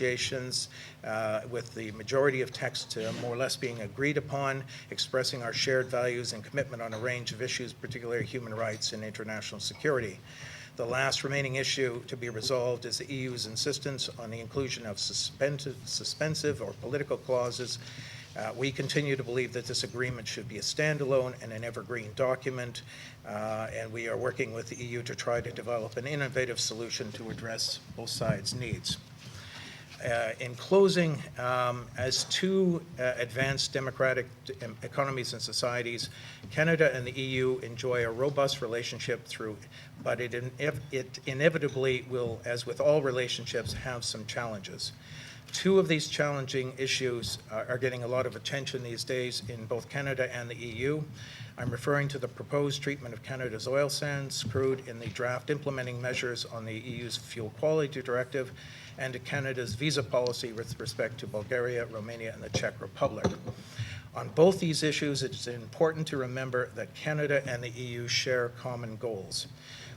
negotiations with the majority of text more or less being agreed upon, expressing our shared values and commitment on a range of issues, particularly human rights and international security. The last remaining issue to be resolved is the EU's insistence on the inclusion of suspensive or political clauses. We continue to believe that this agreement should be a standalone and an evergreen document, and we are working with the EU to try to develop an innovative solution to address both sides' needs. In closing, as two advanced democratic economies and societies, Canada and the EU enjoy a robust relationship but it inevitably will, as with all relationships, have some challenges. Two of these challenging issues are getting a lot of attention these days in both Canada and the EU. I'm referring to the proposed treatment of Canada's oil sands crude in the draft implementing measures on the EU's Fuel Quality Directive, and to Canada's visa policy with respect to Bulgaria, Romania, and the Czech Republic. On both these issues, it's important to remember that Canada and the EU share common goals.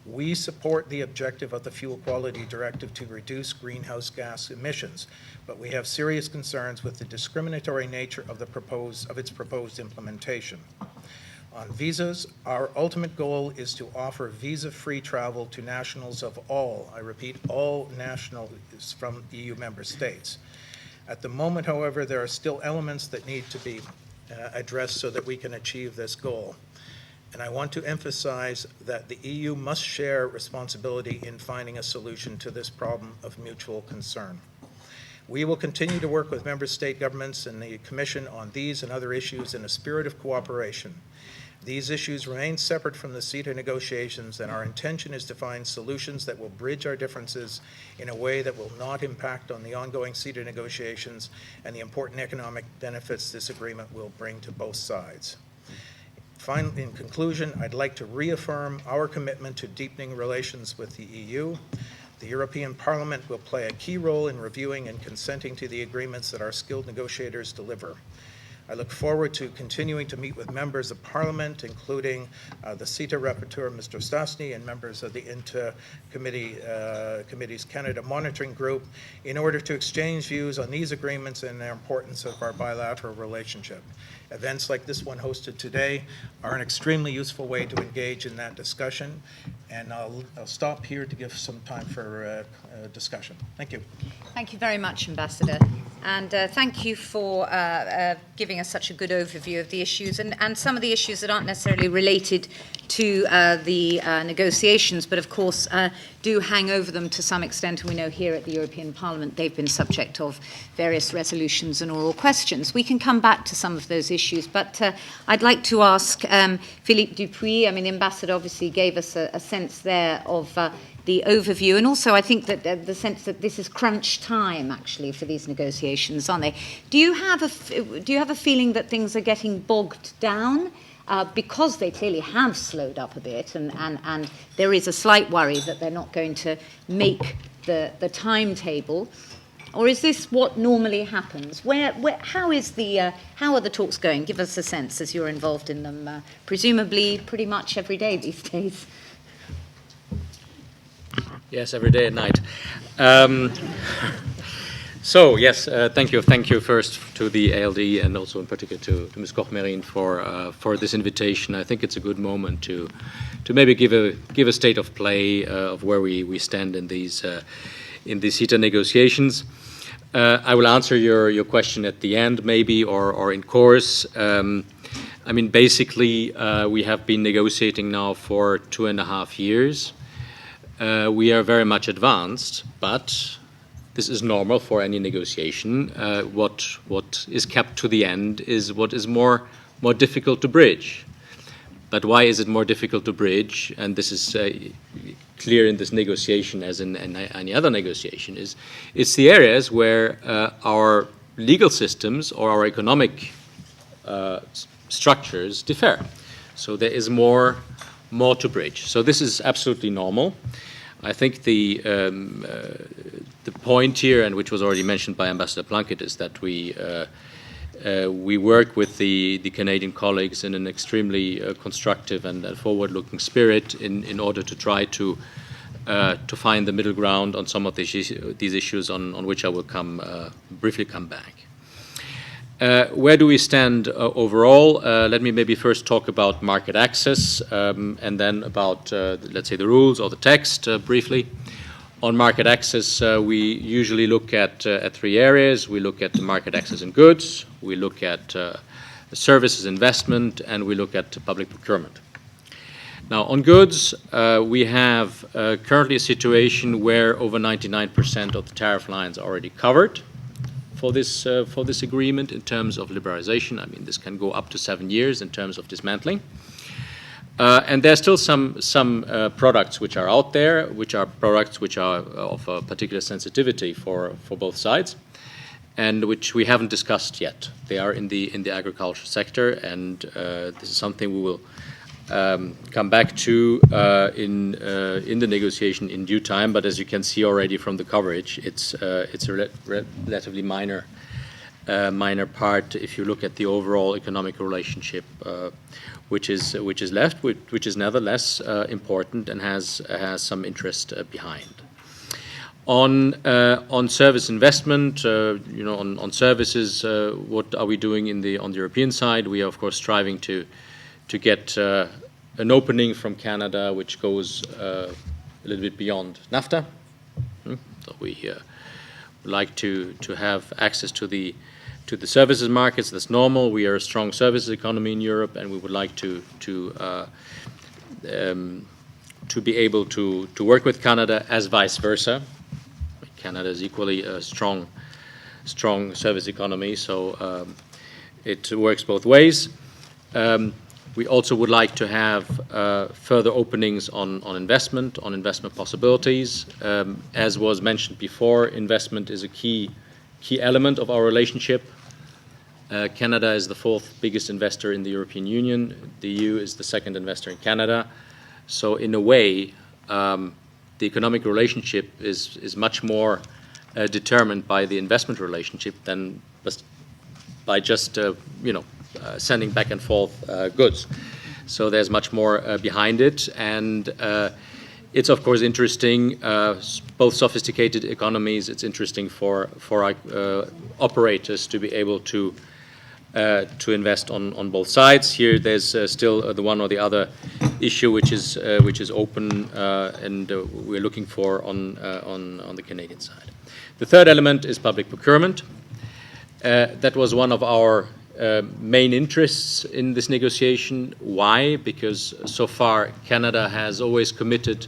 We support the objective of the Fuel Quality Directive to reduce greenhouse gas emissions, but we have serious concerns with the discriminatory nature of its proposed implementation. On visas, our ultimate goal is to offer visa-free travel to nationals of all, I repeat, all nationals from EU member states. At the moment, however, there are still elements that need to be addressed so that we can achieve this goal. And I want to emphasize that the EU must share responsibility in finding a solution to this problem of mutual concern. We will continue to work with member state governments and the Commission on these and other issues in a spirit of cooperation. These issues remain separate from the CETA negotiations, and our intention is to find solutions that will bridge our differences in a way that will not impact on the ongoing CETA negotiations and the important economic benefits this agreement will bring to both sides. Finally, in conclusion, I'd like to reaffirm our commitment to deepening relations with the EU. The European Parliament will play a key role in reviewing and consenting to the agreements that our skilled negotiators deliver. I look forward to continuing to meet with members of Parliament, including the CETA rapporteur, Mr. Stasny, and members of the INTA Committee's Canada Monitoring Group, in order to exchange views on these agreements and the importance of our bilateral relationship. Events like this one hosted today are an extremely useful way to engage in that discussion, and I'll stop here to give some time for discussion. Thank you. Thank you very much, Ambassador. And thank you for giving us such a good overview of the issues and some of the issues that aren't necessarily related to the negotiations, but of course do hang over them to some extent. And we know here at the European Parliament they've been subject of various resolutions and oral questions. We can come back to some of those issues, but I'd like to ask Philippe Dupuis. I mean, the Ambassador obviously gave us a sense there of the overview, and also I think that the sense that this is crunch time actually for these negotiations, aren't they? Do you have a feeling that things are getting bogged down because they clearly have slowed up a bit, and there is a slight worry that they're not going to make the timetable? Or is this what normally happens? How are the talks going? Give us a sense, as you're involved in them, presumably pretty much every day these days. Yes, every day at night. So yes, thank you. Thank you first to the ALD and also in particular to Ms. Koch-Merin for this invitation. I think it's a good moment to maybe give a state of play of where we stand in these CETA negotiations. I will answer your question at the end, maybe, or in course. I mean, basically, we have been negotiating now for 2.5 years. We are very much advanced, but this is normal for any negotiation. What is kept to the end is what is more difficult to bridge. But why is it more difficult to bridge? And this is clear in this negotiation as in any other negotiation. It's the areas where our legal systems or our economic structures differ. So there is more to bridge. So this is absolutely normal. I think the point here, and which was already mentioned by Ambassador Plunkett, is that we work with the Canadian colleagues in an extremely constructive and forward-looking spirit in order to try to to find the middle ground on some of these issues on which I will briefly come back. Where do we stand overall? Let me maybe first talk about market access and then about, let's say, the rules or the text briefly. On market access, we usually look at 3 areas. We look at the market access in goods, we look at services investment, and we look at public procurement. Now, on goods, we have currently a situation where over 99% of the tariff lines are already covered for this agreement in terms of liberalization. I mean, this can go up to 7 years in terms of dismantling. And there are still some products which are out there, which are products which are of a particular sensitivity for both sides, and which we haven't discussed yet. They are in the agriculture sector, and this is something we will come back to in the negotiation in due time. But as you can see already from the coverage, it's a relatively minor part if you look at the overall economic relationship which is left, which is nevertheless important and has some interest behind. On service investment, on services, what are we doing on the European side? We are of course striving to get an opening from Canada which goes a little bit beyond NAFTA. So we would like to have access to the services markets. That's normal. We are a strong services economy in Europe, and we would like to be able to work with Canada as vice versa. Canada is equally a strong service economy, so it works both ways. We also would like to have further openings on investment possibilities. As was mentioned before, investment is a key element of our relationship. Canada is the 4th biggest investor in the European Union. The EU is the 2nd investor in Canada. So in a way, the economic relationship is much more determined by the investment relationship than by just sending back and forth goods. So there's much more behind it, and it's of course interesting. Both sophisticated economies. It's interesting for operators to be able to invest on both sides. Here, there's still the one or the other issue which is open, and we're looking for on the Canadian side. The third element is public procurement. That was one of our main interests in this negotiation. Why? Because so far Canada has always committed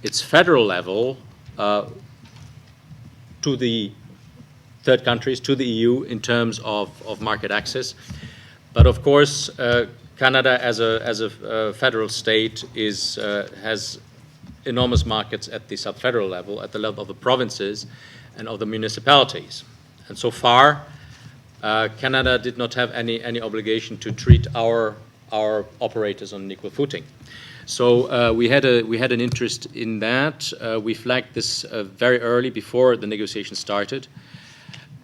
its federal level to the third countries, to the EU, in terms of market access. But of course, Canada as a federal state has enormous markets at the sub-federal level, at the level of the provinces and of the municipalities. And so far, Canada did not have any obligation to treat our operators on an equal footing. So we had an interest in that. We flagged this very early before the negotiation started.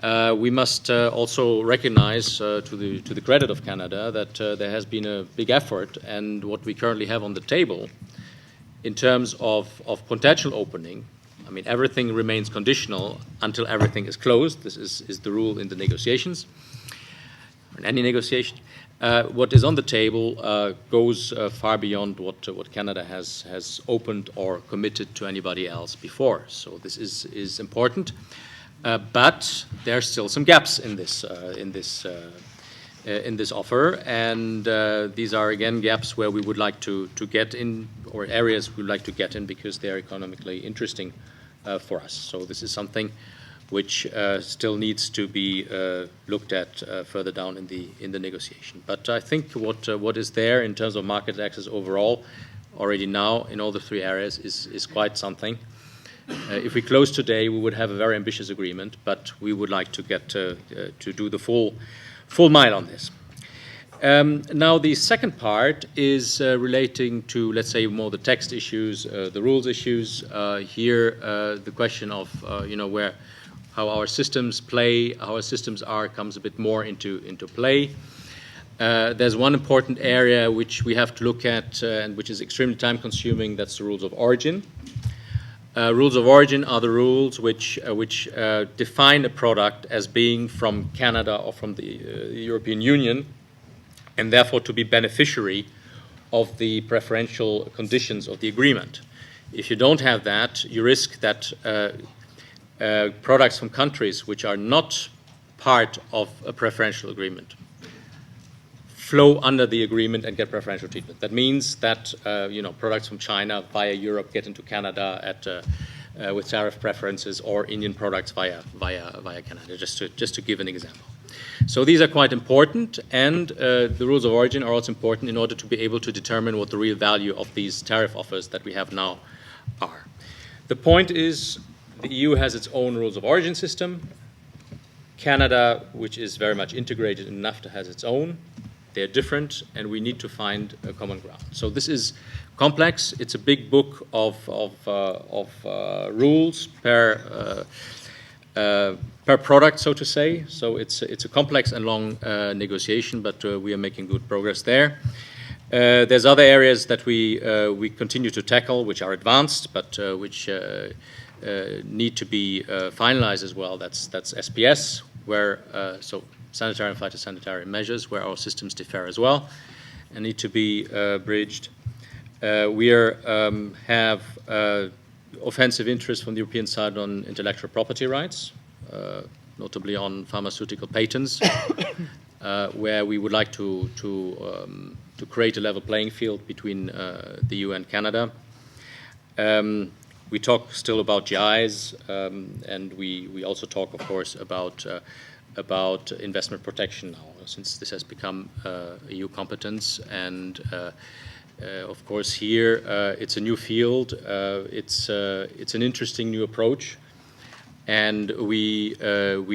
We must also recognize, to the credit of Canada, that there has been a big effort, and what we currently have on the table in terms of potential opening. I mean, everything remains conditional until everything is closed. This is the rule in the negotiations, in any negotiation. What is on the table goes far beyond what Canada has opened or committed to anybody else before. So this is important, but there are still some gaps in this offer, and these are again gaps where we would like to get in, or areas we would like to get in, because they are economically interesting for us. So this is something which still needs to be looked at further down in the negotiation. But I think what is there in terms of market access overall already now in all the 3 areas is quite something. If we close today, we would have a very ambitious agreement, but we would like to get to do the full mile on this. Now, the second part is relating to, let's say, more the text issues, the rules issues. Here, the question of how our systems play, how our systems are, comes a bit more into play. There's one important area which we have to look at, and which is extremely time-consuming. That's the rules of origin. Rules of origin are the rules which define a product as being from Canada or from the European Union, and therefore to be beneficiary of the preferential conditions of the agreement. If you don't have that, you risk that products from countries which are not part of a preferential agreement flow under the agreement and get preferential treatment. That means that products from China via Europe get into Canada with tariff preferences, or Indian products via Canada, just to give an example. So these are quite important, and the rules of origin are also important in order to be able to determine what the real value of these tariff offers that we have now are. The point is, the EU has its own rules of origin system. Canada, which is very much integrated in NAFTA, has its own. They're different, and we need to find a common ground. So this is complex. It's a big book of rules per product, so to say. So it's a complex and long negotiation, but we are making good progress there. There's other areas that we continue to tackle, which are advanced, but which need to be finalized as well. That's SPS, where so sanitary and phytosanitary measures, where our systems differ as well and need to be bridged. We have offensive interest from the European side on intellectual property rights, notably on pharmaceutical patents, where we would like to create a level playing field between the EU and Canada. We talk still about GIs, and we also talk, of course, about investment protection now, since this has become EU competence. And of course, here it's a new field. It's an interesting new approach, and we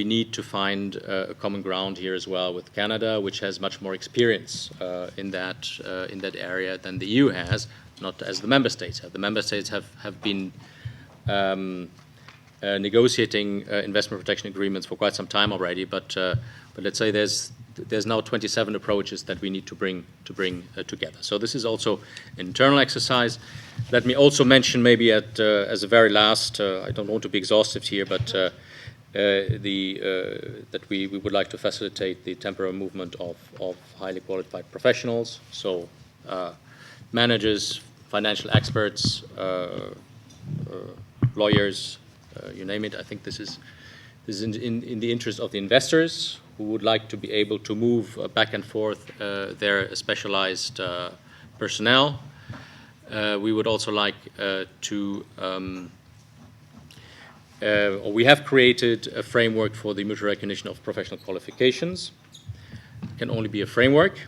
need to find a common ground here as well with Canada, which has much more experience in that area than the EU has, not as the member states have. The member states have been negotiating investment protection agreements for quite some time already, but let's say there's now 27 approaches that we need to bring together. So this is also an internal exercise. Let me also mention, maybe as a very last, I don't want to be exhaustive here, but that we would like to facilitate the temporary movement of highly qualified professionals, so managers, financial experts, lawyers, you name it. I think this is in the interest of the investors, who would like to be able to move back and forth their specialized personnel. We would also like we have created a framework for the mutual recognition of professional qualifications. It can only be a framework.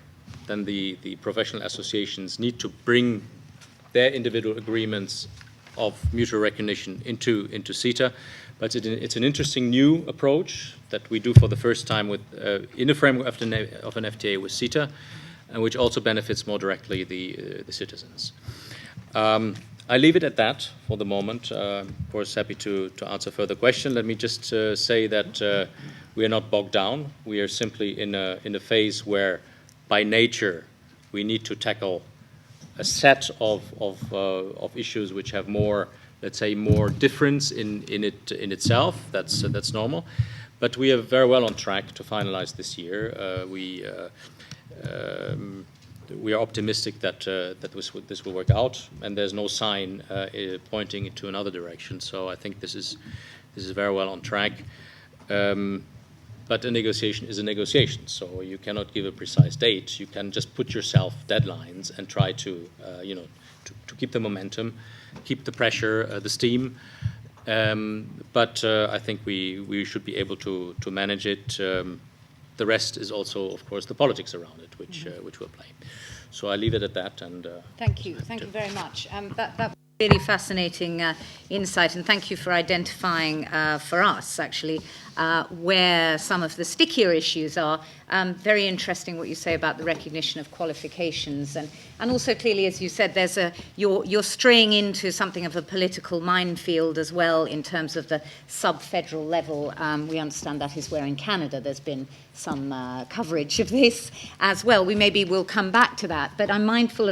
Then the professional associations need to bring their individual agreements of mutual recognition into CETA. But it's an interesting new approach that we do for the first time in the framework of an FTA with CETA, and which also benefits more directly the citizens. I leave it at that for the moment. Of course, happy to answer further questions. Let me just say that we are not bogged down. We are simply in a phase where, by nature, we need to tackle a set of issues which have more, let's say, more difference in itself. That's normal, but we are very well on track to finalize this year. We are optimistic that this will work out, and there's no sign pointing into another direction. So I think this is very well on track. But a negotiation is a negotiation, so you cannot give a precise date. You can just put yourself deadlines and try to keep the momentum, keep the pressure, the steam. But I think we should be able to manage it. The rest is also, of course, the politics around it, which will play. So I leave it at that. And thank you very much. That was really fascinating insight, and thank you for identifying for us actually where some of the stickier issues are. Very interesting what you say about the recognition of qualifications, and also clearly, as you said, you're straying into something of a political minefield as well in terms of the sub-federal level. We understand that is where in Canada there's been some coverage of this as well. Maybe we'll come back to that, but I'm mindful of